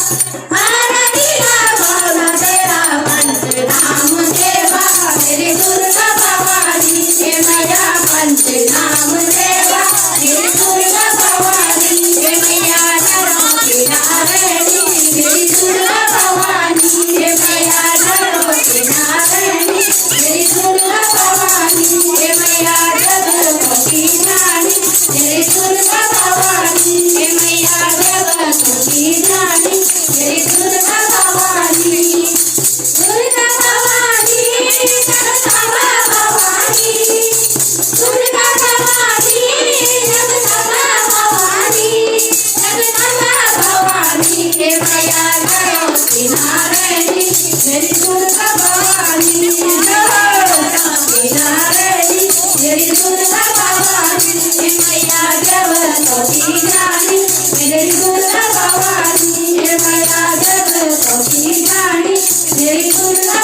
आरती गावला तेरा पंचनाम सेवा मेरी दुर्गा भवानी हे मैया पंचनाम सेवा मेरी दुर्गा भवानी हे मैया नरो किनारणी मेरी दुर्गा भवानी हे मैया नरो किनारणी मेरी दुर्गा भवानी हे मैया जगत की रानी मेरी दुर्गा भवानी हे मैया जगत की रानी मेरी दुर्गा भवानी दुर्गा भवानी जगदम्बा भवानी दुर्गा भवानी जगदम्बा भवानी जगदम्बा भवानी हे मैया नरो किनारणी मेरी दुर्गा भवानी किनारणी मेरी दुर्गा भवानी हे मैया जगत की रानी मेरी दुर्गा भवानी हे मैया जगत की रानी मेरी दुर्गा